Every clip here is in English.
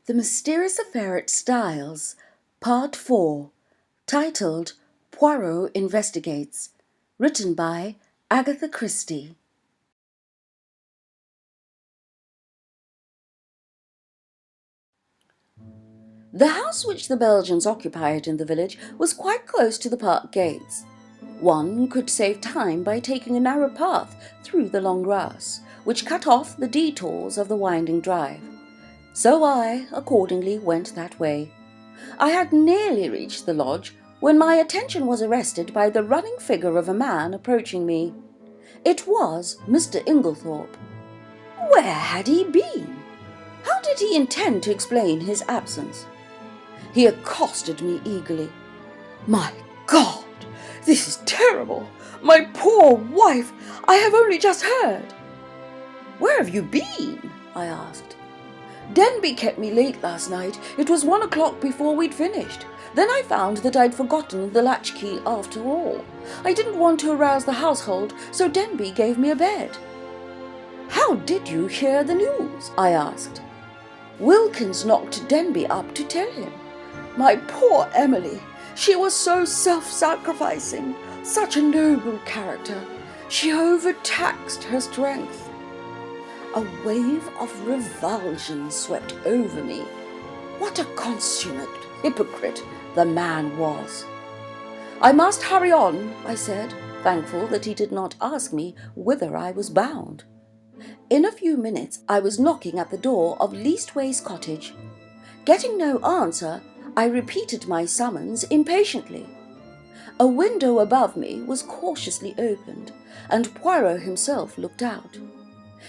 The Mysterious Affair at Styles, Part 4, titled Poirot Investigates, written by Agatha Christie. The house which the Belgians occupied in the village was quite close to the park gates. One could save time by taking a narrow path through the long grass, which cut off the detours of the winding drive. So I, accordingly, went that way. I had nearly reached the lodge when my attention was arrested by the running figure of a man approaching me. It was Mr. Inglethorpe. Where had he been? How did he intend to explain his absence? He accosted me eagerly. "My God, this is terrible! My poor wife! I have only just heard." "Where have you been?" I asked. "Denby kept me late last night. It was 1 o'clock before we'd finished. Then I found that I'd forgotten the latchkey after all. I didn't want to arouse the household, so Denby gave me a bed." "How did you hear the news?" I asked. "Wilkins knocked Denby up to tell him. My poor Emily, she was so self-sacrificing, such a noble character. She overtaxed her strength." A wave of revulsion swept over me. What a consummate hypocrite the man was. "I must hurry on," I said, thankful that he did not ask me whither I was bound. In a few minutes I was knocking at the door of Leastways Cottage. Getting no answer, I repeated my summons impatiently. A window above me was cautiously opened, and Poirot himself looked out.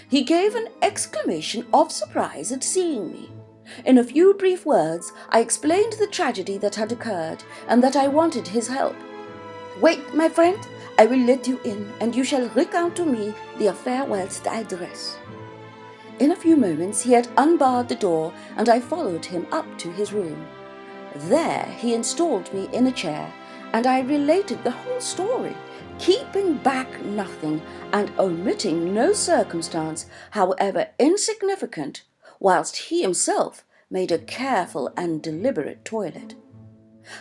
He gave an exclamation of surprise at seeing me. In a few brief words, I explained the tragedy that had occurred, and that I wanted his help. "Wait, my friend, I will let you in, and you shall recount to me the affair whilst I dress." In a few moments he had unbarred the door, and I followed him up to his room. There he installed me in a chair, and I related the whole story, keeping back nothing and omitting no circumstance, however insignificant, whilst he himself made a careful and deliberate toilet.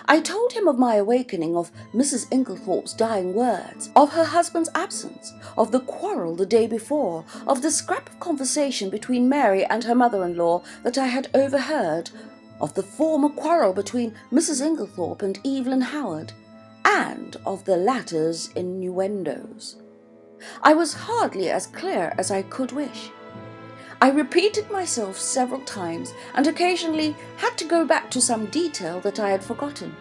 I told him of my awakening, of Mrs. Inglethorpe's dying words, of her husband's absence, of the quarrel the day before, of the scrap of conversation between Mary and her mother-in-law that I had overheard, of the former quarrel between Mrs. Inglethorpe and Evelyn Howard, and of the latter's innuendos. I was hardly as clear as I could wish. I repeated myself several times, and occasionally had to go back to some detail that I had forgotten.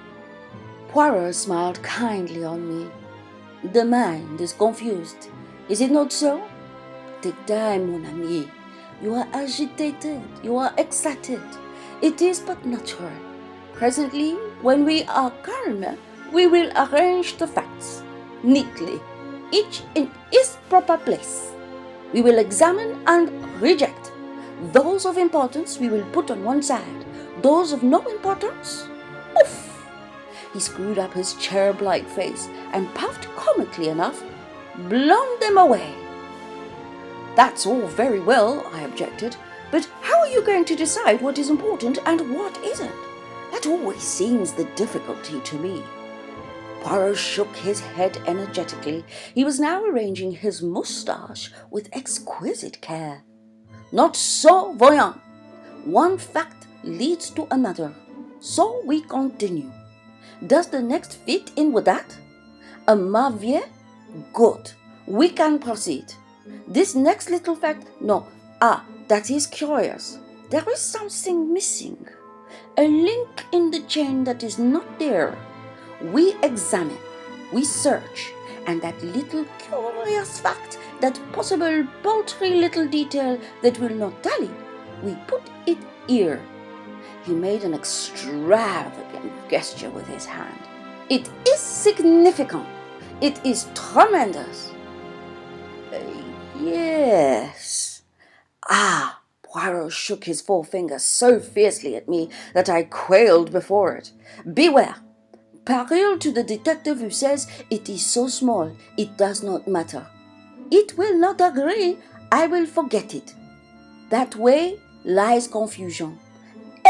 Poirot smiled kindly on me. "The mind is confused, is it not so? Take time, mon ami. You are agitated, you are excited. It is but natural. Presently, when we are calm, we will arrange the facts neatly, each in its proper place. We will examine and reject. Those of importance we will put on one side. Those of no importance, oof!" He screwed up his cherub-like face and puffed comically enough. "Blown them away." "That's all very well," I objected, "but how are you going to decide what is important and what isn't? That always seems the difficulty to me." Poirot shook his head energetically. He was now arranging his moustache with exquisite care. "Not so, voyons. One fact leads to another. So we continue. Does the next fit in with that? A mavier? Good. We can proceed. This next little fact? No. That is curious. There is something missing. A link in the chain that is not there. We examine, we search, and that little curious fact, that possible paltry little detail that will not tally, we put it here." He made an extravagant gesture with his hand. "It is significant. It is tremendous." Yes. Poirot shook his forefinger so fiercely at me that I quailed before it. "Beware! Peril to the detective who says it is so small, it does not matter. It will not agree, I will forget it. That way lies confusion.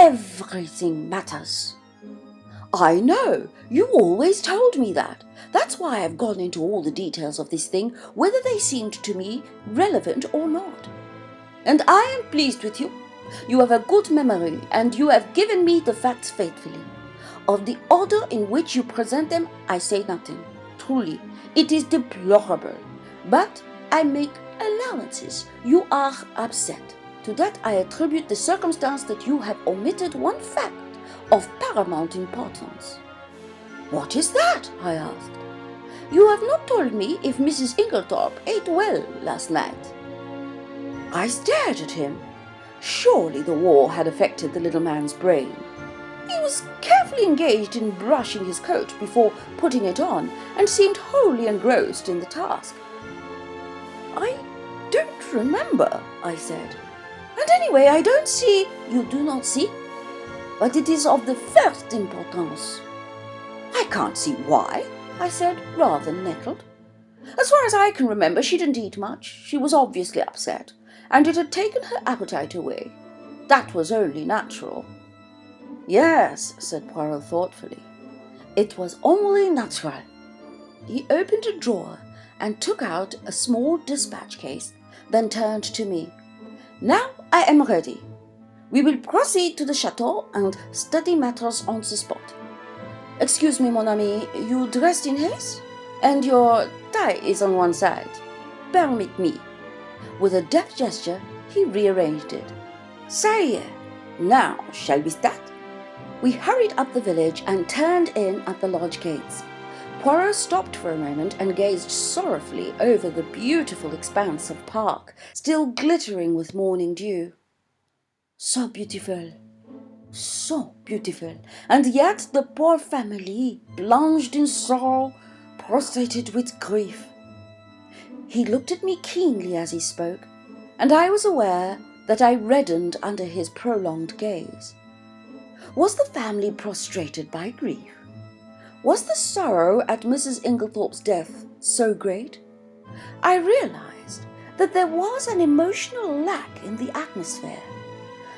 Everything matters. I know, you always told me that. That's why I've gone into all the details of this thing, whether they seemed to me relevant or not. And I am pleased with you. You have a good memory, and you have given me the facts faithfully. Of the order in which you present them, I say nothing. Truly, it is deplorable. But I make allowances. You are upset. To that I attribute the circumstance that you have omitted one fact of paramount importance. What is that? I asked. You have not told me if Mrs. Inglethorpe ate well last night. I stared at him. Surely the war had affected the little man's brain. He was carefully engaged in brushing his coat before putting it on, and seemed wholly engrossed in the task. I don't remember, I said. And anyway, I don't see. You do not see? But it is of the first importance. I can't see why, I said, rather nettled. As far as I can remember, she didn't eat much. She was obviously upset, and it had taken her appetite away. That was only natural. Yes, said Poirot thoughtfully. It was only natural. He opened a drawer and took out a small dispatch case, then turned to me. Now I am ready. We will proceed to the chateau and study matters on the spot. Excuse me, mon ami, you dressed in haste? And your tie is on one side. Permit me. With a deft gesture, he rearranged it. Ça y est. Now, shall we start? We hurried up the village and turned in at the lodge gates. Poirot stopped for a moment and gazed sorrowfully over the beautiful expanse of park, still glittering with morning dew. So beautiful, and yet the poor family, plunged in sorrow, prostrated with grief. He looked at me keenly as he spoke, and I was aware that I reddened under his prolonged gaze. Was the family prostrated by grief? Was the sorrow at Mrs. Inglethorpe's death so great? I realized that there was an emotional lack in the atmosphere.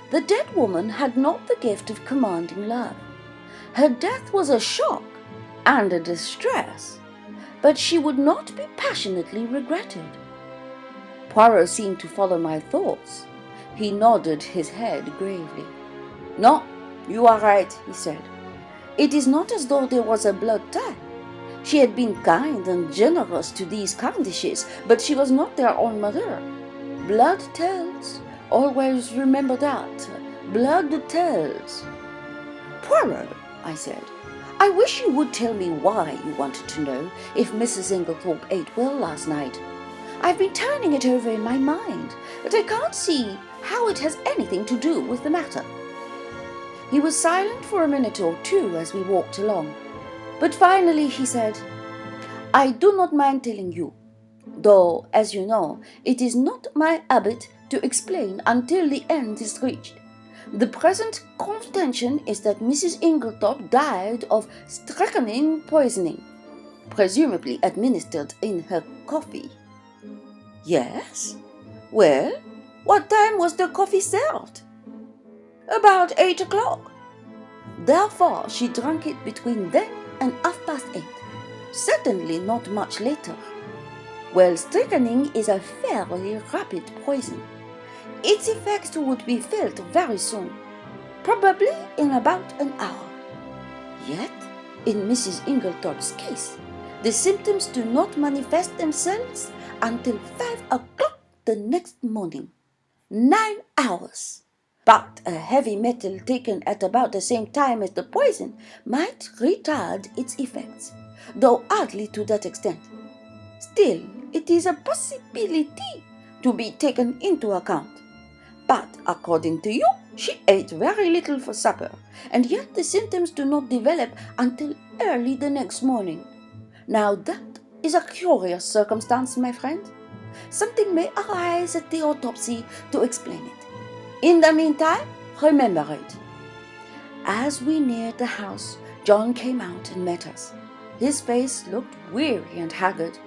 The dead woman had not the gift of commanding love. Her death was a shock and a distress, but she would not be passionately regretted. Poirot seemed to follow my thoughts. He nodded his head gravely. No, you are right, he said. It is not as though there was a blood tie. She had been kind and generous to these Candishes, but she was not their own mother. Blood tells. Always remember that. Blood tells. Poirot, I said, I wish you would tell me why you wanted to know if Mrs. Inglethorpe ate well last night. I've been turning it over in my mind, but I can't see how it has anything to do with the matter. He was silent for a minute or two as we walked along, but finally he said, I do not mind telling you, though, as you know, it is not my habit to explain until the end is reached. The present contention is that Mrs. Inglethorpe died of strychnine poisoning, presumably administered in her coffee. Yes? Well, what time was the coffee served? About 8 o'clock. Therefore, she drank it between then and 8:30. Certainly not much later. Well, strychnine is a fairly rapid poison. Its effects would be felt very soon, probably in about an hour. Yet, in Mrs. Inglethorpe's case, the symptoms do not manifest themselves until 5 o'clock the next morning. 9 hours. But a heavy metal taken at about the same time as the poison might retard its effects, though hardly to that extent. Still, it is a possibility to be taken into account. But according to you, she ate very little for supper, and yet the symptoms do not develop until early the next morning. Now that is a curious circumstance, my friend. Something may arise at the autopsy to explain it. In the meantime, remember it. As we neared the house, John came out and met us. His face looked weary and haggard.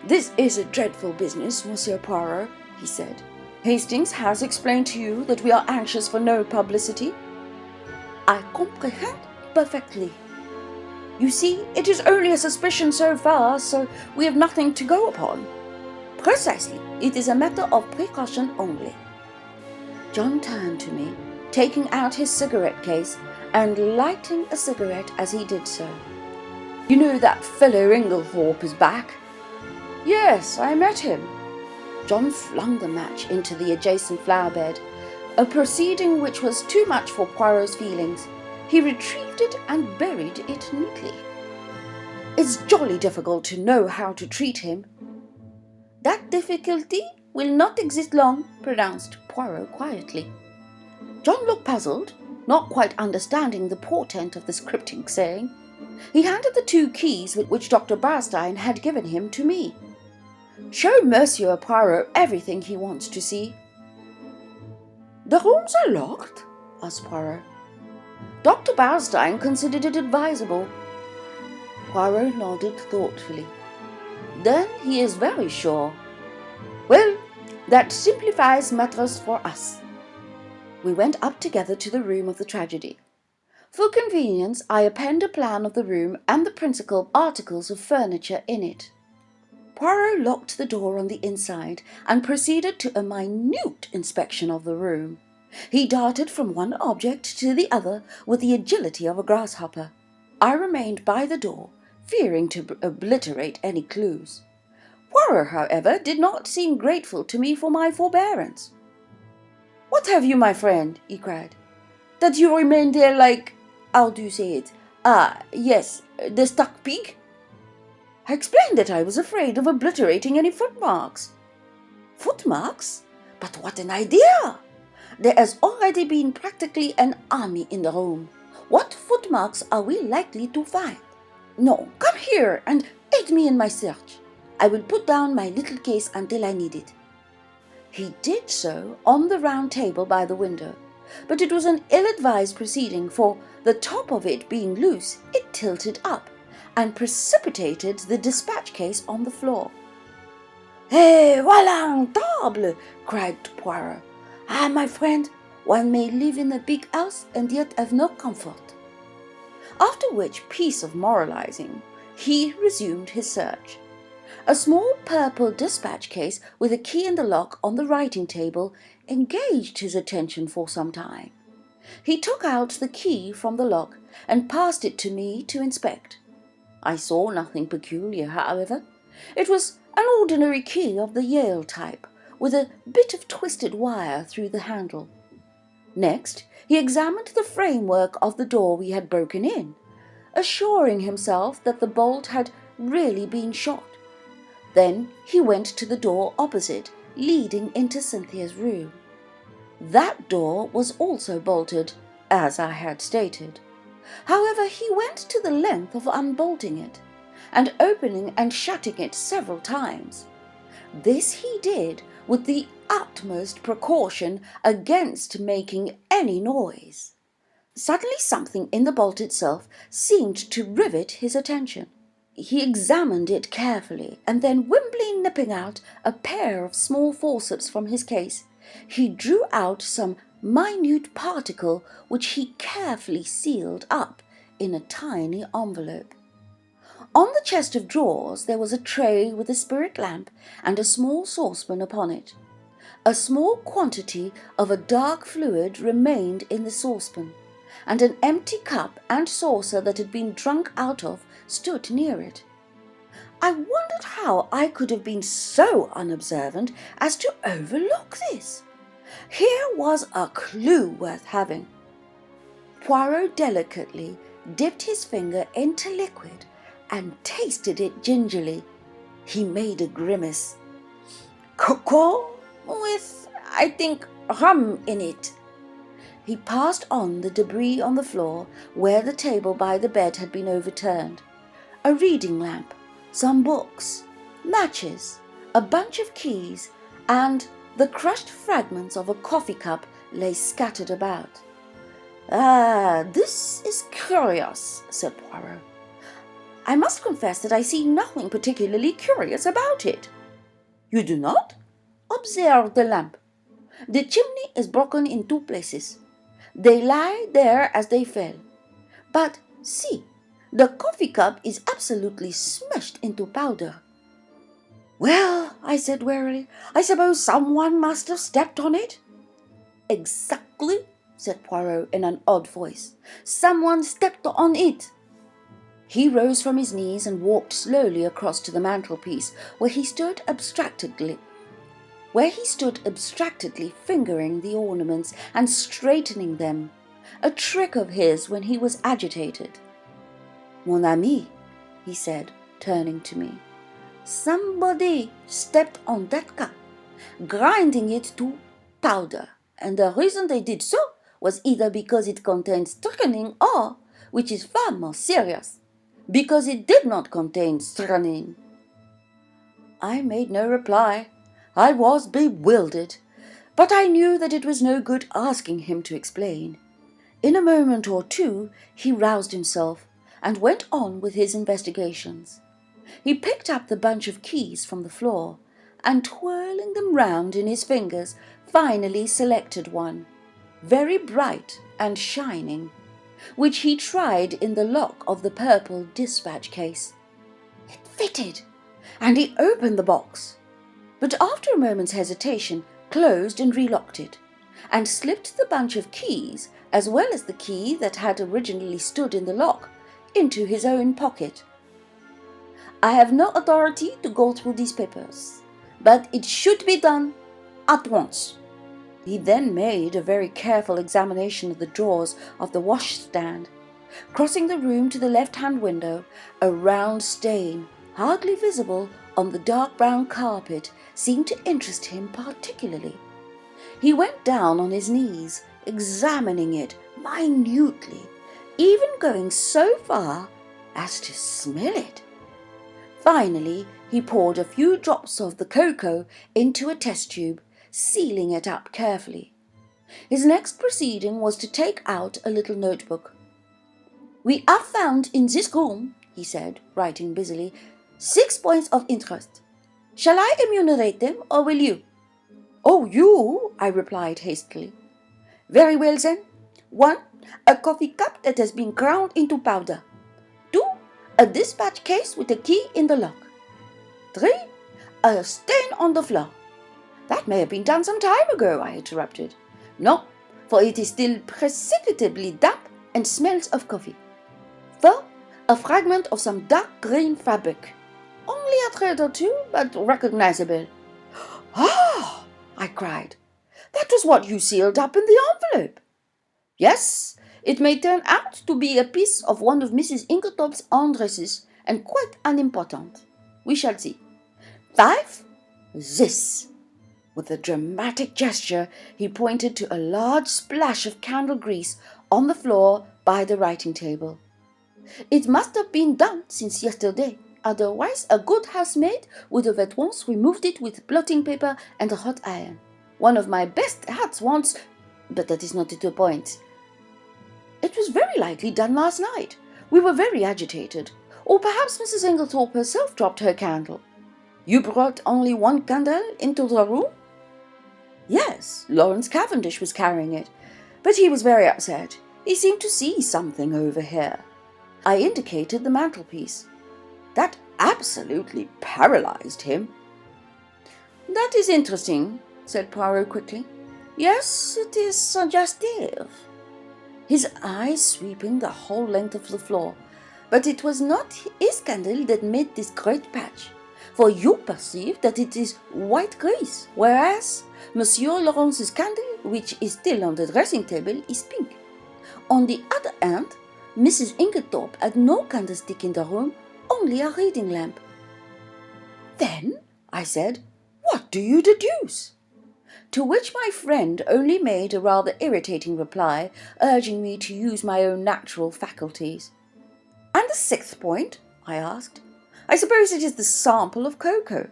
This is a dreadful business, Monsieur Poirot, he said. Hastings has explained to you that we are anxious for no publicity. I comprehend perfectly. You see, it is only a suspicion so far, so we have nothing to go upon. Precisely, it is a matter of precaution only. John turned to me, taking out his cigarette case and lighting a cigarette as he did so. You know that fellow Inglethorpe is back? Yes, I met him. John flung the match into the adjacent flower bed, a proceeding which was too much for Poirot's feelings. He retrieved it and buried it neatly. It's jolly difficult to know how to treat him. That difficulty will not exist long, pronounced Poirot quietly. John looked puzzled, not quite understanding the portent of this cryptic saying. He handed the 2 keys which Dr. Barstein had given him to me. Show Monsieur Poirot everything he wants to see. The rooms are locked? Asked Poirot. Dr. Barstein considered it advisable. Poirot nodded thoughtfully. Then he is very sure. Well, that simplifies matters for us. We went up together to the room of the tragedy. For convenience, I append a plan of the room and the principal articles of furniture in it. Poirot locked the door on the inside and proceeded to a minute inspection of the room. He darted from one object to the other with the agility of a grasshopper. I remained by the door, fearing to obliterate any clues. Poirot, however, did not seem grateful to me for my forbearance. What have you, my friend? He cried. That you remain there like, how do you say it? Ah, yes, the stuck pig? I explained that I was afraid of obliterating any footmarks. Footmarks? But what an idea! There has already been practically an army in the room. What footmarks are we likely to find? No, come here and aid me in my search. I will put down my little case until I need it. He did so on the round table by the window, but it was an ill-advised proceeding, for the top of it being loose, it tilted up and precipitated the dispatch case on the floor. "Eh, voilà un table!" cried Poirot. "Ah, my friend, one may live in a big house and yet have no comfort." After which piece of moralizing, he resumed his search. A small purple dispatch case with a key in the lock on the writing table engaged his attention for some time. He took out the key from the lock and passed it to me to inspect. I saw nothing peculiar, however. It was an ordinary key of the Yale type, with a bit of twisted wire through the handle. Next, he examined the framework of the door we had broken in, assuring himself that the bolt had really been shot. Then he went to the door opposite, leading into Cynthia's room. That door was also bolted, as I had stated. However, he went to the length of unbolting it, and opening and shutting it several times. This he did with the utmost precaution against making any noise. Suddenly something in the bolt itself seemed to rivet his attention. He examined it carefully, and then, nimbly nipping out a pair of small forceps from his case, he drew out some minute particle which he carefully sealed up in a tiny envelope. On the chest of drawers there was a tray with a spirit lamp and a small saucepan upon it. A small quantity of a dark fluid remained in the saucepan, and an empty cup and saucer that had been drunk out of stood near it. I wondered how I could have been so unobservant as to overlook this. Here was a clue worth having. Poirot delicately dipped his finger into liquid and tasted it gingerly. He made a grimace. "Cocoa with, I think, rum in it." He passed on the debris on the floor where the table by the bed had been overturned. A reading lamp, some books, matches, a bunch of keys, and the crushed fragments of a coffee cup lay scattered about. "Ah, this is curious," said Poirot. "I must confess that I see nothing particularly curious about it." "You do not? Observe the lamp. The chimney is broken in 2 places. They lie there as they fell. But see, the coffee cup is absolutely smashed into powder." "Well," I said wearily, "I suppose someone must have stepped on it." "Exactly," said Poirot in an odd voice. "Someone stepped on it." He rose from his knees and walked slowly across to the mantelpiece, where he stood abstractedly fingering the ornaments and straightening them, a trick of his when he was agitated. "Mon ami," he said, turning to me, "somebody stepped on that cup, grinding it to powder, and the reason they did so was either because it contained strychnine or, which is far more serious, because it did not contain strychnine." I made no reply. I was bewildered, but I knew that it was no good asking him to explain. In a moment or two he roused himself and went on with his investigations. He picked up the bunch of keys from the floor and, twirling them round in his fingers, finally selected one, very bright and shining, which he tried in the lock of the purple dispatch case. It fitted, and he opened the box, but after a moment's hesitation closed and relocked it, and slipped the bunch of keys, as well as the key that had originally stood in the lock, into his own pocket. "I have no authority to go through these papers, but it should be done at once." He then made a very careful examination of the drawers of the washstand. Crossing the room to the left-hand window, a round stain, hardly visible on the dark brown carpet, seemed to interest him particularly. He went down on his knees, examining it minutely, even going so far as to smell it. Finally, he poured a few drops of the cocoa into a test tube, sealing it up carefully. His next proceeding was to take out a little notebook. "We have found in this room," he said, writing busily, 6 points of interest. Shall I enumerate them, or will you?" "Oh, you," I replied hastily. "Very well then. 1. A coffee cup that has been ground into powder. 2. A dispatch case with a key in the lock. 3. A stain on the floor." "That may have been done some time ago," I interrupted. "No, for it is still precipitably damp and smells of coffee. 4. A fragment of some dark green fabric. Only a thread or two, but recognizable." "Ah!" I cried. "That was what you sealed up in the envelope." "Yes, it may turn out to be a piece of one of Mrs. Inglethorpe's undresses, and quite unimportant. We shall see. 5. This." With a dramatic gesture, he pointed to a large splash of candle grease on the floor by the writing table. "It must have been done since yesterday. Otherwise, a good housemaid would have at once removed it with blotting paper and a hot iron. One of my best hats once, but that is not the point. It was very likely done last night. We were very agitated. Or perhaps Mrs. Inglethorpe herself dropped her candle." "You brought only one candle into the room?" "Yes, Lawrence Cavendish was carrying it, but he was very upset. He seemed to see something over here." I indicated the mantelpiece. "That absolutely paralyzed him." "That is interesting," said Poirot quickly. "Yes, it is suggestive." His eyes sweeping the whole length of the floor, but it was not his candle that made this great patch, for you perceive that it is white grease, whereas Monsieur Lawrence's candle, which is still on the dressing table, is pink. On the other hand, Mrs. Inglethorpe had no candlestick in the room, only a reading lamp." "Then," I said, "what do you deduce?" To which my friend only made a rather irritating reply, urging me to use my own natural faculties. "And the 6th point?" I asked. "I suppose it is the sample of cocoa."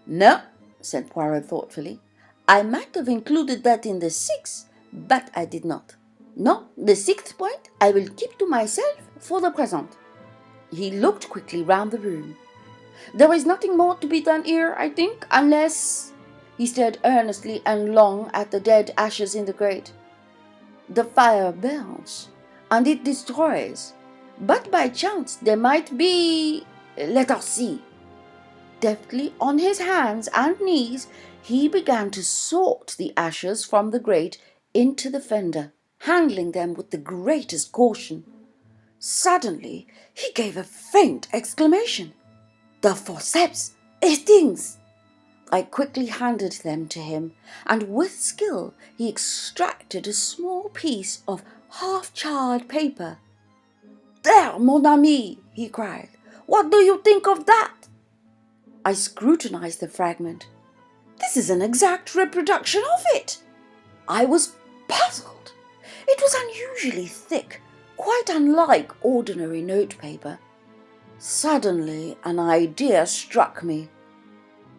"No," said Poirot thoughtfully. "I might have included that in the 6th, but I did not. No, the 6th point I will keep to myself for the present." He looked quickly round the room. "There is nothing more to be done here, I think, unless—" He stared earnestly and long at the dead ashes in the grate. The fire burns, and it destroys. But by chance there might be... Let us see. Deftly on his hands and knees, he began to sort the ashes from the grate into the fender, handling them with the greatest caution. Suddenly, he gave a faint exclamation. "The forceps! Hastings!" I quickly handed them to him, and with skill he extracted a small piece of half-charred paper. "There, mon ami!" he cried. "What do you think of that?" I scrutinized the fragment. "This is an exact reproduction of it." I was puzzled. It was unusually thick, quite unlike ordinary notepaper. Suddenly an idea struck me.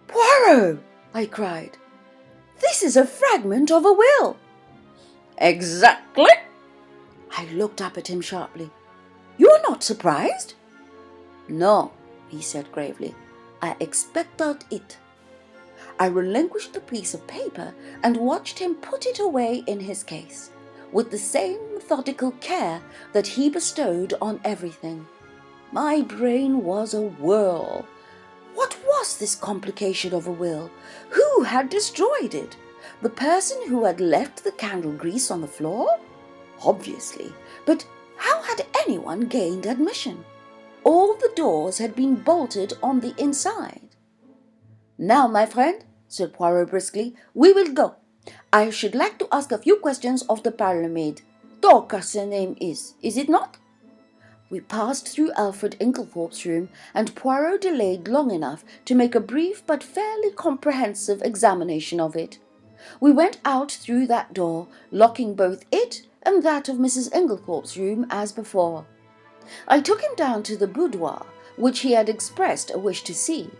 "Poirot!" I cried. "This is a fragment of a will." "Exactly." I looked up at him sharply. "You are not surprised?" "No," he said gravely. "I expected it." I relinquished the piece of paper and watched him put it away in his case, with the same methodical care that he bestowed on everything. My brain was a whirl. What was this complication of a will? Who had destroyed it? The person who had left the candle grease on the floor? Obviously, but how had anyone gained admission? All the doors had been bolted on the inside. "Now, my friend," said Poirot briskly, "we will go. I should like to ask a few questions of the parlour-maid. Dorcas her name is it not?" We passed through Alfred Inglethorpe's room, and Poirot delayed long enough to make a brief but fairly comprehensive examination of it. We went out through that door, locking both it and that of Mrs. Inglethorpe's room as before. I took him down to the boudoir, which he had expressed a wish to see,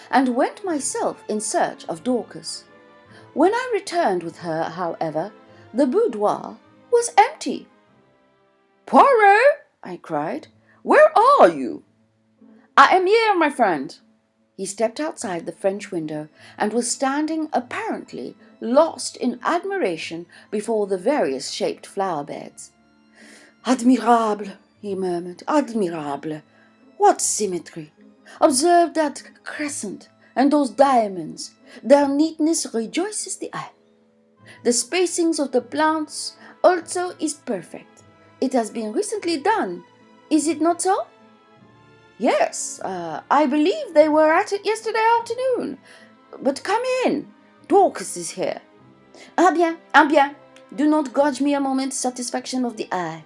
and went myself in search of Dorcas. When I returned with her, however, the boudoir was empty. "Poirot!" I cried. "Where are you?" "I am here, my friend." He stepped outside the French window and was standing apparently lost in admiration before the various shaped flower beds. "Admirable!" he murmured. "Admirable! What symmetry! Observe that crescent and those diamonds. Their neatness rejoices the eye. The spacings of the plants also is perfect. It has been recently done, is it not so?" "Yes, I believe they were at it yesterday afternoon. But come in, Dorcas is here." Ah bien, do not grudge me a moment's satisfaction of the eye."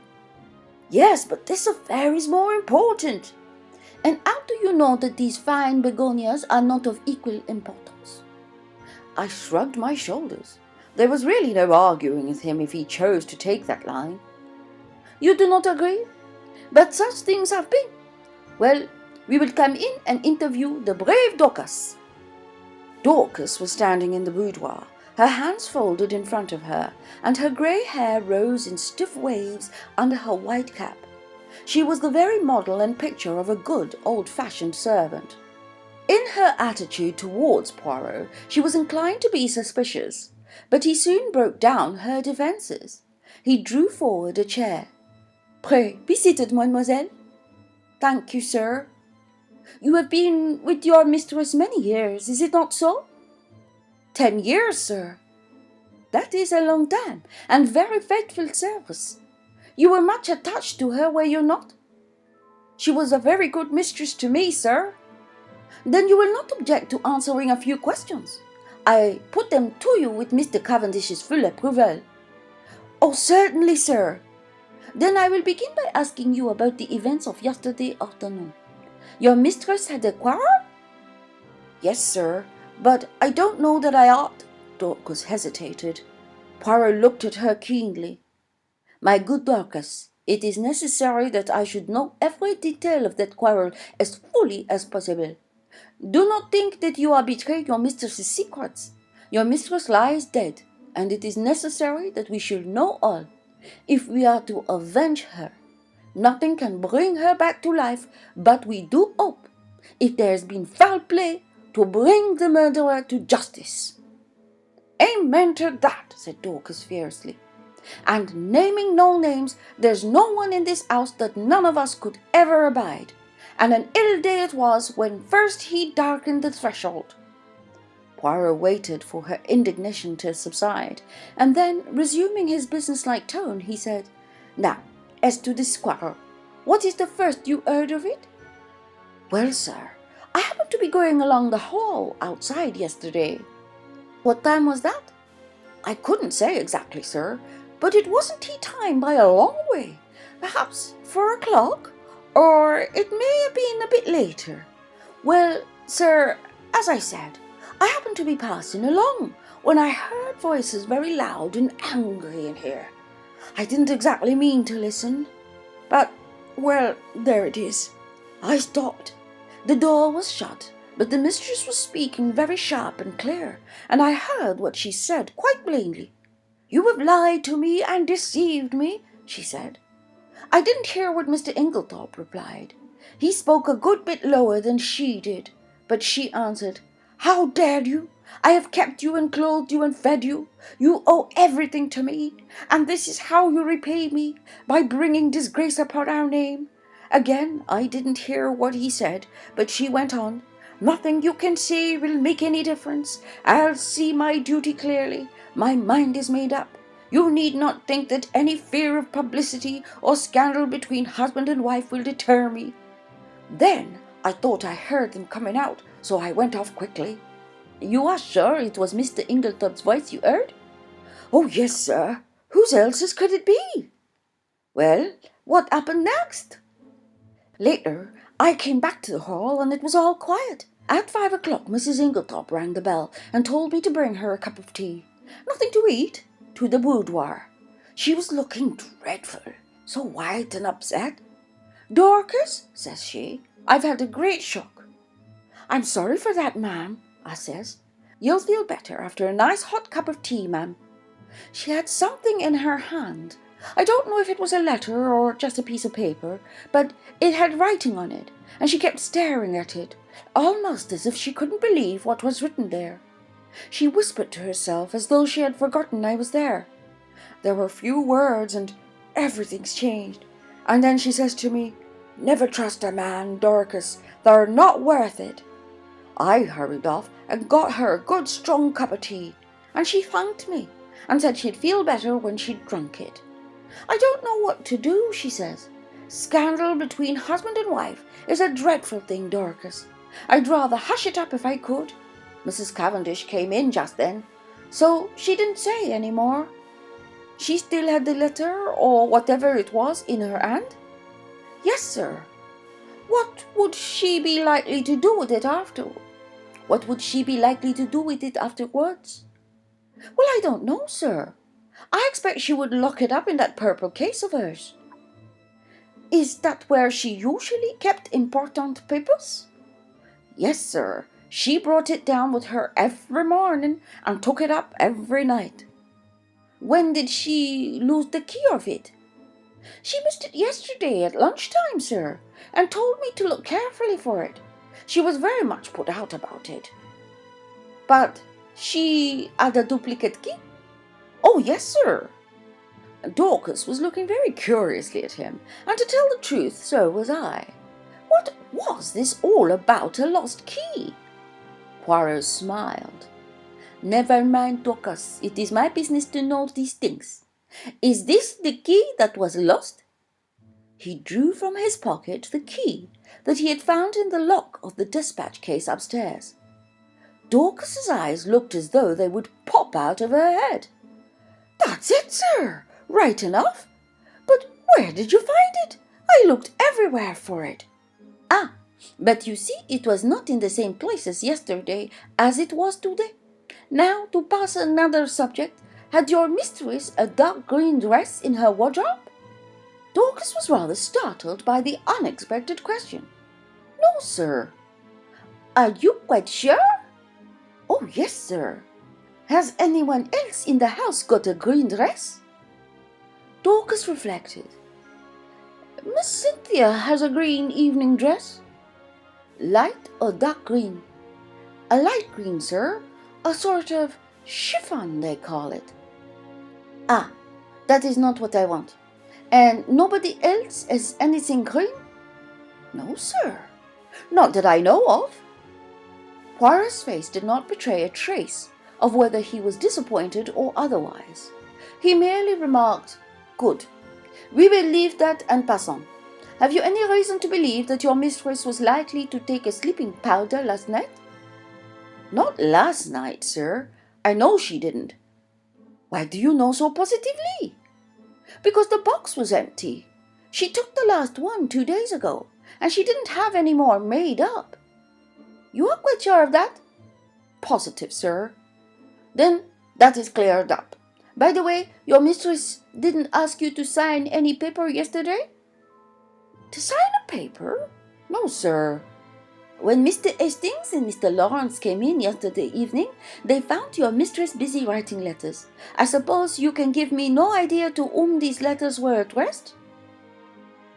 "Yes, but this affair is more important." "And how do you know that these fine begonias are not of equal importance?" I shrugged my shoulders. There was really no arguing with him if he chose to take that line. "You do not agree? But such things have been. Well, we will come in and interview the brave Dorcas." Dorcas was standing in the boudoir, her hands folded in front of her, and her grey hair rose in stiff waves under her white cap. She was the very model and picture of a good, old-fashioned servant. In her attitude towards Poirot, she was inclined to be suspicious, but he soon broke down her defences. He drew forward a chair. "Pray, be seated, mademoiselle." "Thank you, sir." "You have been with your mistress many years, is it not so?" 10 years, sir." "That is a long time, and very faithful service. You were much attached to her, were you not?" "She was a very good mistress to me, sir." "Then you will not object to answering a few questions? I put them to you with Mr. Cavendish's full approval." "Oh, certainly, sir." "Then I will begin by asking you about the events of yesterday afternoon. Your mistress had a quarrel?" "Yes, sir, but I don't know that I ought." Dorcas hesitated. Poirot looked at her keenly. "My good Dorcas, it is necessary that I should know every detail of that quarrel as fully as possible. Do not think that you are betraying your mistress's secrets. Your mistress lies dead, and it is necessary that we should know all. If we are to avenge her, nothing can bring her back to life, but we do hope, if there has been foul play, to bring the murderer to justice." "Amen to that," said Dorcas fiercely. And naming no names, there's no one in this house that none of us could ever abide. And an ill day it was when first he darkened the threshold." Poirot waited for her indignation to subside, and then, resuming his businesslike tone, he said, "Now, as to this quarrel, what is the first you heard of it?" "Well, sir, I happened to be going along the hall outside yesterday." "What time was that?" "I couldn't say exactly, sir, but it wasn't tea time by a long way. Perhaps 4 o'clock, or it may have been a bit later. Well, sir, as I said, I happened to be passing along when I heard voices very loud and angry in here. I didn't exactly mean to listen, but, well, there it is. I stopped. The door was shut, but the mistress was speaking very sharp and clear, and I heard what she said quite plainly. 'You have lied to me and deceived me,' she said. I didn't hear what Mr. Inglethorpe replied. He spoke a good bit lower than she did, but she answered, 'How dared you? I have kept you and clothed you and fed you. You owe everything to me, and this is how you repay me, by bringing disgrace upon our name.' Again, I didn't hear what he said, but she went on, 'Nothing you can say will make any difference. I'll see my duty clearly. My mind is made up. You need not think that any fear of publicity or scandal between husband and wife will deter me.' Then I thought I heard them coming out, so I went off quickly." "You are sure it was Mr. Inglethorpe's voice you heard?" "Oh, yes, sir. Whose else's could it be?" "Well, what happened next?" "Later, I came back to the hall, and it was all quiet. At 5 o'clock, Mrs. Inglethorpe rang the bell and told me to bring her a cup of tea. Nothing to eat, to the boudoir. She was looking dreadful, so white and upset. 'Dorcas,' says she, 'I've had a great shock.' 'I'm sorry for that, ma'am,' I says. 'You'll feel better after a nice hot cup of tea, ma'am.' She had something in her hand. I don't know if it was a letter or just a piece of paper, but it had writing on it, and she kept staring at it, almost as if she couldn't believe what was written there. She whispered to herself as though she had forgotten I was there. There were few words, and everything's changed. And then she says to me, 'Never trust a man, Dorcas. They're not worth it.' I hurried off and got her a good strong cup of tea, and she thanked me and said she'd feel better when she'd drunk it. 'I don't know what to do,' she says. 'Scandal between husband and wife is a dreadful thing, Dorcas. I'd rather hush it up if I could.' Mrs. Cavendish came in just then, so she didn't say any more." "She still had the letter, or whatever it was, in her hand?" "Yes, sir." "What would she be likely to do with it afterwards?" "Well, I don't know, sir. I expect she would lock it up in that purple case of hers." "Is that where she usually kept important papers?" "Yes, sir. She brought it down with her every morning and took it up every night." "When did she lose the key of it?" "She missed it yesterday at lunchtime, sir, and told me to look carefully for it. She was very much put out about it." "But she had a duplicate key?" "Oh, yes, sir." Dorcas was looking very curiously at him, and to tell the truth, so was I. What was this all about a lost key? Poirot smiled. "Never mind, Dorcas. It is my business to know these things. Is this the key that was lost?" He drew from his pocket the key that he had found in the lock of the dispatch case upstairs. Dorcas's eyes looked as though they would pop out of her head. "That's it, sir, right enough. But where did you find it? I looked everywhere for it." "Ah, but you see it was not in the same place as yesterday as it was today. Now, to pass another subject, had your mistress a dark green dress in her wardrobe?" Dorcas was rather startled by the unexpected question. "No, sir." "Are you quite sure?" "Oh, yes, sir." "Has anyone else in the house got a green dress?" Dorcas reflected. "Miss Cynthia has a green evening dress." "Light or dark green?" "A light green, sir. A sort of chiffon, they call it." "Ah, That is not what I want. And nobody else has anything green? No, sir. Not that I know of. Poirot's face did not betray a trace of whether he was disappointed or otherwise. He merely remarked, "Good. We will leave that en passant. Have you any reason to believe that your mistress was likely to take a sleeping powder last night?" "Not last night, sir. I know she didn't." "Why do you know so positively?" "Because the box was empty. She took the last one 2 days ago, and she didn't have any more made up." "You are quite sure of that?" "Positive, sir." "Then that is cleared up. By the way, your mistress didn't ask you to sign any paper yesterday?" "To sign a paper? No, sir. When Mr. Hastings and Mr. Lawrence came in yesterday evening, they found your mistress busy writing letters. I suppose you can give me no idea to whom these letters were addressed?"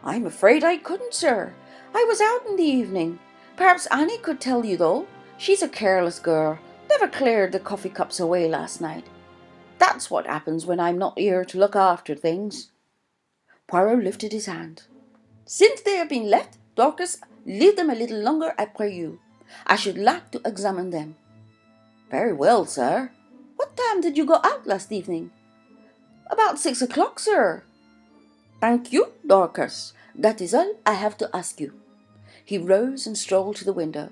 "I'm afraid I couldn't, sir. I was out in the evening. Perhaps Annie could tell you, though. She's a careless girl. Never cleared the coffee cups away last night. That's what happens when I'm not here to look after things." Poirot lifted his hand. "Since they have been left, Dorcas, leave them a little longer, I pray you. I should like to examine them." "Very well, sir." "What time did you go out last evening?" "About 6 o'clock, sir." "Thank you, Dorcas. That is all I have to ask you." He rose and strolled to the window.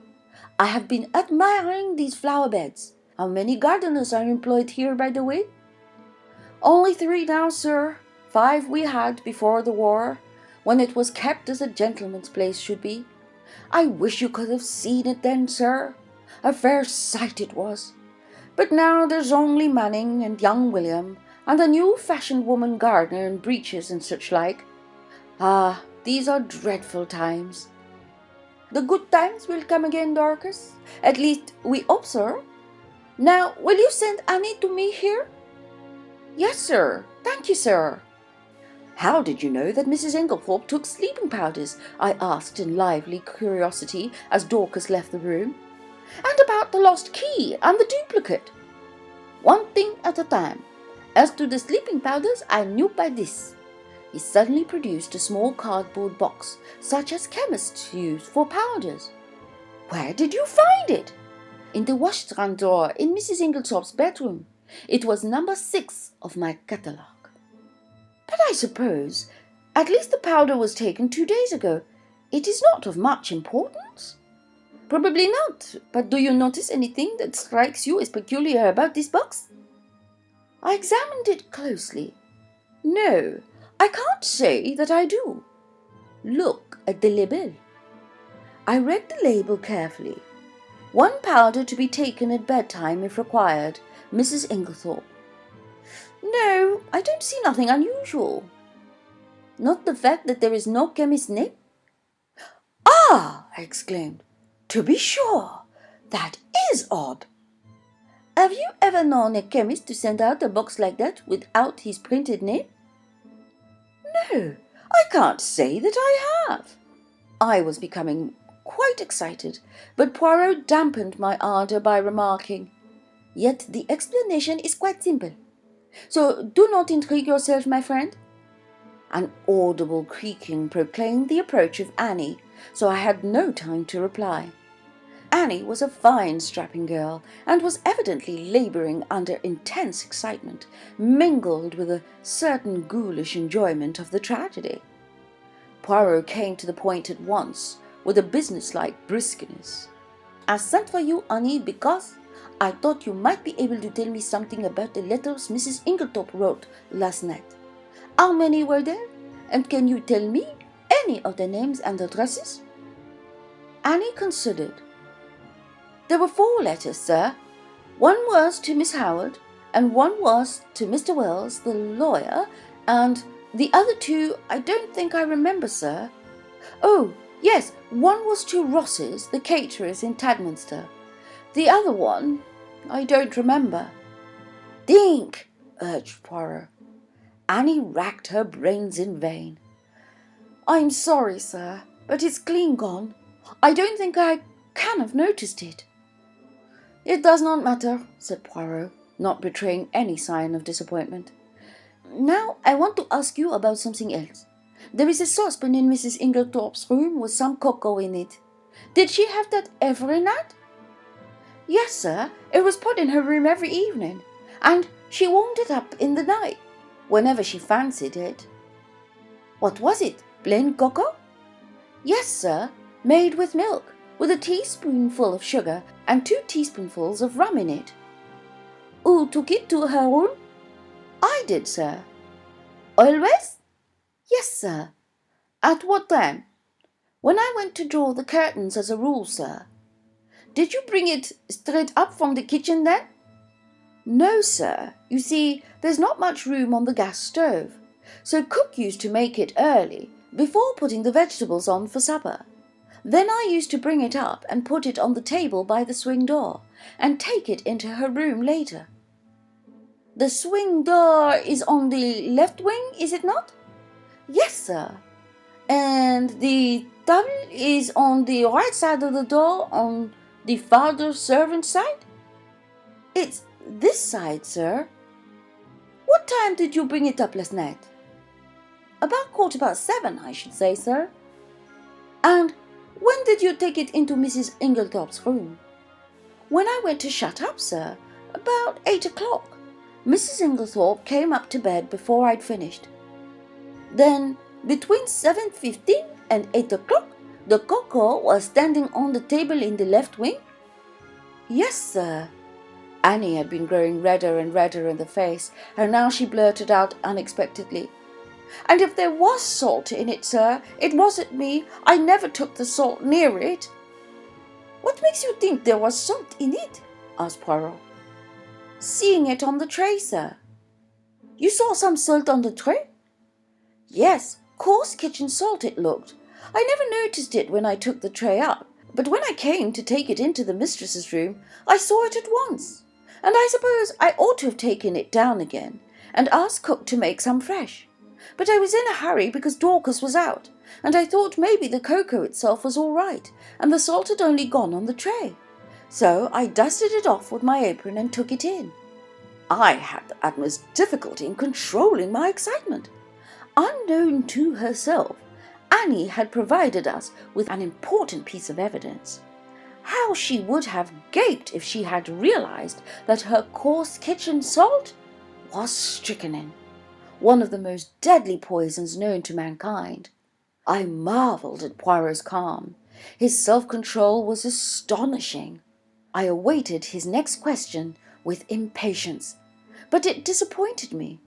"I have been admiring these flower beds. How many gardeners are employed here, by the way?" "Only 3 now, sir. 5 we had before the war, when it was kept as a gentleman's place should be. I wish you could have seen it then, sir. A fair sight it was. But now there's only Manning and young William, and a new-fashioned woman gardener in breeches and such like. Ah, these are dreadful times." "The good times will come again, Dorcas. At least we hope so. Now, will you send Annie to me here?" "Yes, sir. Thank you, sir." "How did you know that Mrs. Inglethorpe took sleeping powders?" I asked in lively curiosity as Dorcas left the room. "And about the lost key and the duplicate?" "One thing at a time. As to the sleeping powders, I knew by this." He suddenly produced a small cardboard box, such as chemists use for powders. "Where did you find it?" "In the washstand drawer in Mrs. Inglethorpe's bedroom. It was number 6 of my catalogue." "But I suppose, at least the powder was taken 2 days ago. It is not of much importance?" "Probably not. But do you notice anything that strikes you as peculiar about this box?" I examined it closely. "No, I can't say that I do." "Look at the label." I read the label carefully. "One powder to be taken at bedtime if required, Mrs. Inglethorpe." "No, I don't see nothing unusual." "Not the fact that there is no chemist's name?" "Ah!" I exclaimed. "To be sure, that is odd." "Have you ever known a chemist to send out a box like that without his printed name?" "No, I can't say that I have." I was becoming quite excited, but Poirot dampened my ardour by remarking, "Yet the explanation is quite simple. So do not intrigue yourself, my friend." An audible creaking proclaimed the approach of Annie, so I had no time to reply. Annie was a fine strapping girl, and was evidently labouring under intense excitement, mingled with a certain ghoulish enjoyment of the tragedy. Poirot came to the point at once, with a business-like briskness. "I sent for you, Annie, because I thought you might be able to tell me something about the letters Mrs. Inglethorpe wrote last night. How many were there? And can you tell me any of the names and addresses?" Annie considered. "There were 4 letters, sir. One was to Miss Howard, and one was to Mr. Wells, the lawyer, and the other 2 I don't think I remember, sir. Oh, yes, one was to Ross's, the caterers in Tadminster. The other one I don't remember." "Think," urged Poirot. Annie racked her brains in vain. "I'm sorry, sir, but it's clean gone. I don't think I can have noticed it." "It does not matter," said Poirot, not betraying any sign of disappointment. Now I want to ask you about something else. There is a saucepan in Mrs. Inglethorpe's room with some cocoa in it. Did she have that every night? Yes, sir. It was put in her room every evening, and she warmed it up in the night, whenever she fancied it. What was it? Plain cocoa? Yes, sir. Made with milk, with a teaspoonful of sugar and 2 teaspoonfuls of rum in it. Who took it to her room? I did, sir. Always? Yes, sir. At what time? When I went to draw the curtains as a rule, sir. Did you bring it straight up from the kitchen then? No, sir. You see, there's not much room on the gas stove, so cook used to make it early, before putting the vegetables on for supper. Then I used to bring it up and put it on the table by the swing door, and take it into her room later. The swing door is on the left wing, is it not? Yes, sir. And the table is on the right side of the door, on the farther servant side? It's this side, sir. What time did you bring it up last night? About 7:15, I should say, sir. And when did you take it into Mrs. Inglethorpe's room? When I went to shut up, sir, about 8 o'clock. Mrs. Inglethorpe came up to bed before I'd finished. Then, between 7:15 and 8 o'clock, the cocoa was standing on the table in the left wing? Yes, sir. Annie had been growing redder and redder in the face, and now she blurted out unexpectedly, "And if there was salt in it, sir, it wasn't me. I never took the salt near it." "What makes you think there was salt in it?" asked Poirot. "Seeing it on the tray, sir." "You saw some salt on the tray?" "Yes, coarse kitchen salt it looked. I never noticed it when I took the tray up, but when I came to take it into the mistress's room, I saw it at once, and I suppose I ought to have taken it down again, and asked cook to make some fresh. But I was in a hurry because Dorcas was out, and I thought maybe the cocoa itself was all right, and the salt had only gone on the tray. So I dusted it off with my apron and took it in. I had the utmost difficulty in controlling my excitement. Unknown to herself, Annie had provided us with an important piece of evidence. How she would have gaped if she had realized that her coarse kitchen salt was strychnine, one of the most deadly poisons known to mankind. I marvelled at Poirot's calm. His self-control was astonishing. I awaited his next question with impatience, but it disappointed me.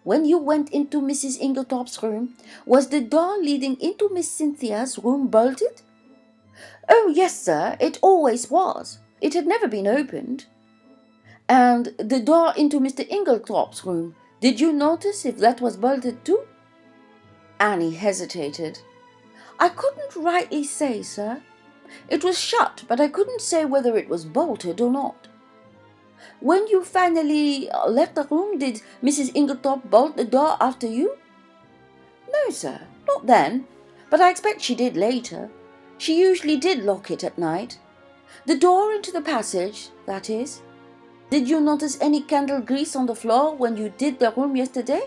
When you went into Mrs. Inglethorpe's room, was the door leading into Miss Cynthia's room bolted? Oh, yes, sir, it always was. It had never been opened. And the door into Mr. Inglethorpe's room, did you notice if that was bolted too? Annie hesitated. I couldn't rightly say, sir. It was shut, but I couldn't say whether it was bolted or not. When you finally left the room, did Mrs. Inglethorpe bolt the door after you? No, sir, not then, but I expect she did later. She usually did lock it at night. The door into the passage, that is. Did you notice any candle grease on the floor when you did the room yesterday?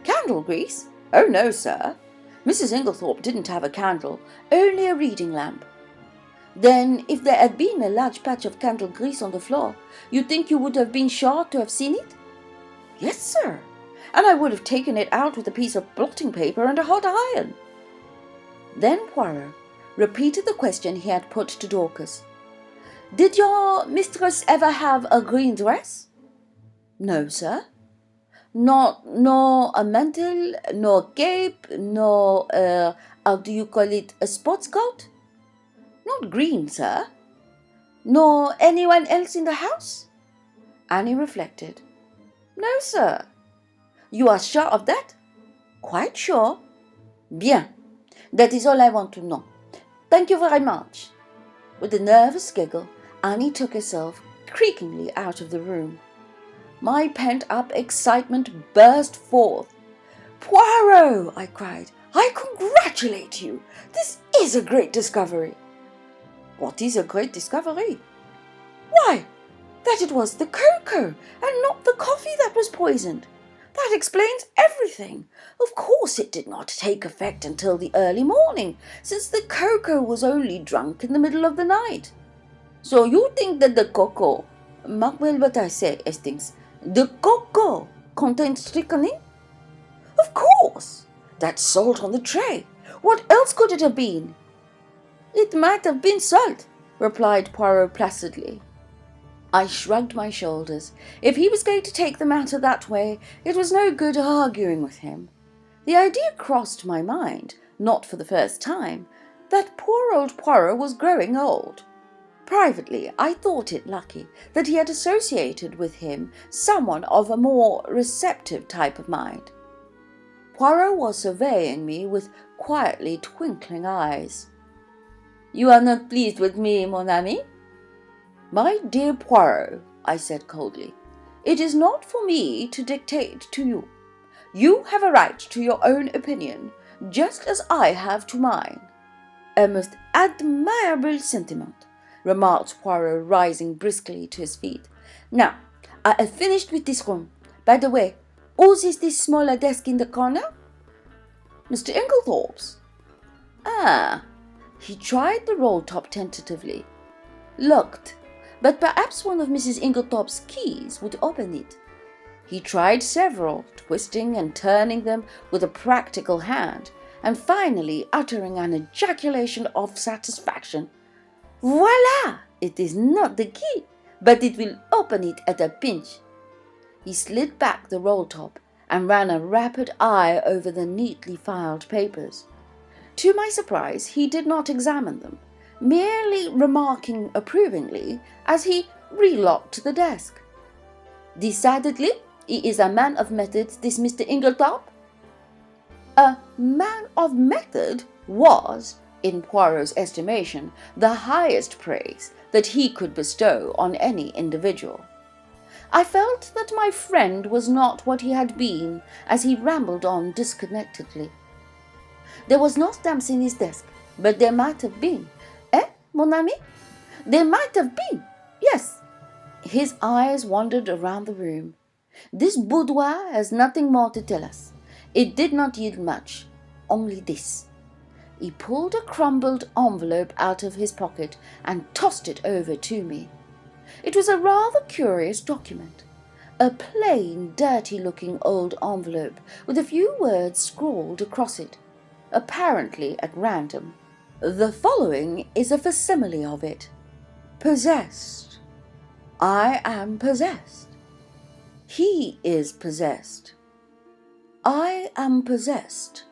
Candle grease? Oh, no, sir. Mrs. Inglethorpe didn't have a candle, only a reading lamp. Then, if there had been a large patch of candle grease on the floor, you think you would have been sure to have seen it? Yes, sir, and I would have taken it out with a piece of blotting paper and a hot iron. Then Poirot repeated the question he had put to Dorcas. Did your mistress ever have a green dress? No, sir. Nor a mantle, nor a cape, nor how do you call it, a sports coat? Not green, sir. Nor anyone else in the house? Annie reflected. No, sir. You are sure of that? Quite sure. Bien. That is all I want to know. Thank you very much. With a nervous giggle, Annie took herself creakingly out of the room. My pent-up excitement burst forth. Poirot, I cried, I congratulate you. This is a great discovery. What is a great discovery? Why, that it was the cocoa and not the coffee that was poisoned. That explains everything. Of course it did not take effect until the early morning, since the cocoa was only drunk in the middle of the night. So you think that the cocoa— mark well what I say, Hastings, the cocoa contains strychnine? Of course. That salt on the tray. What else could it have been? It might have been salt, replied Poirot placidly. I shrugged my shoulders. If he was going to take the matter that way, it was no good arguing with him. The idea crossed my mind, not for the first time, that poor old Poirot was growing old. Privately, I thought it lucky that he had associated with him someone of a more receptive type of mind. Poirot was surveying me with quietly twinkling eyes. You are not pleased with me, mon ami? My dear Poirot, I said coldly, it is not for me to dictate to you. You have a right to your own opinion, just as I have to mine. A most admirable sentiment, remarked Poirot, rising briskly to his feet. Now, I have finished with this room. By the way, whose is this smaller desk in the corner? Mr. Inglethorpe's. Ah, he tried the roll-top tentatively. Looked, but perhaps one of Mrs. Inglethorpe's keys would open it. He tried several, twisting and turning them with a practical hand, and finally uttering an ejaculation of satisfaction. Voila! It is not the key, but it will open it at a pinch. He slid back the roll-top and ran a rapid eye over the neatly filed papers. To my surprise, he did not examine them, merely remarking approvingly as he relocked the desk. Decidedly, he is a man of method, this Mr. Inglethorpe. A man of method was, in Poirot's estimation, the highest praise that he could bestow on any individual. I felt that my friend was not what he had been as he rambled on disconnectedly. There was no stamps in his desk, but there might have been. Eh, mon ami? There might have been, yes. His eyes wandered around the room. This boudoir has nothing more to tell us. It did not yield much, only this. He pulled a crumpled envelope out of his pocket and tossed it over to me. It was a rather curious document, a plain, dirty-looking old envelope with a few words scrawled across it, apparently at random. The following is a facsimile of it. Possessed. I am possessed. He is possessed. I am possessed.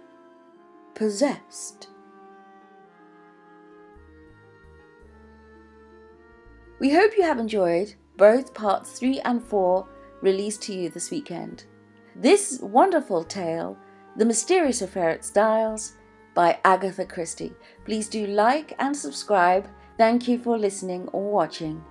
Possessed. We hope you have enjoyed both parts 3 and 4 released to you this weekend. This wonderful tale, The Mysterious Affair at Styles, by Agatha Christie. Please do like and subscribe. Thank you for listening or watching.